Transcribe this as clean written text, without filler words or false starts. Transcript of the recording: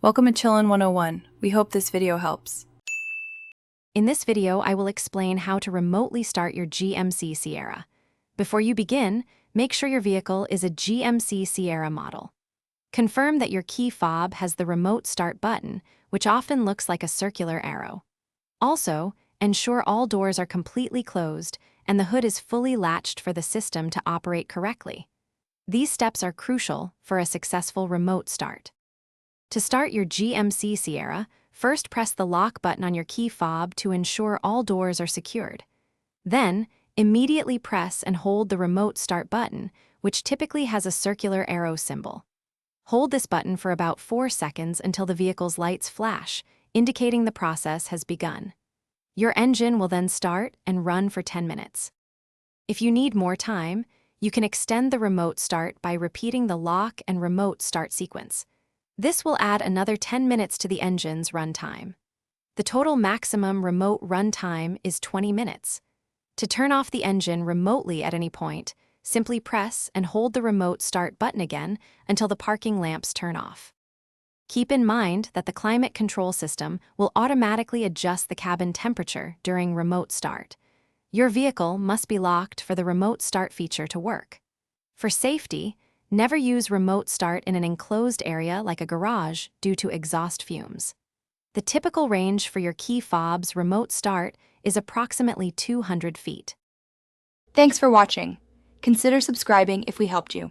Welcome to Chillin' 101. We hope this video helps. In this video, I will explain how to remotely start your GMC Sierra. Before you begin, make sure your vehicle is a GMC Sierra model. Confirm that your key fob has the remote start button, which often looks like a circular arrow. Also, ensure all doors are completely closed and the hood is fully latched for the system to operate correctly. These steps are crucial for a successful remote start. To start your GMC Sierra, first press the lock button on your key fob to ensure all doors are secured. Then, immediately press and hold the remote start button, which typically has a circular arrow symbol. Hold this button for about 4 seconds until the vehicle's lights flash, indicating the process has begun. Your engine will then start and run for 10 minutes. If you need more time, you can extend the remote start by repeating the lock and remote start sequence. This will add another 10 minutes to the engine's run time. The total maximum remote run time is 20 minutes. To turn off the engine remotely at any point, simply press and hold the remote start button again until the parking lamps turn off. Keep in mind that the climate control system will automatically adjust the cabin temperature during remote start. Your vehicle must be locked for the remote start feature to work. For safety, never use remote start in an enclosed area like a garage due to exhaust fumes. The typical range for your key fob's remote start is approximately 200 feet. Thanks for watching. Consider subscribing if we helped you.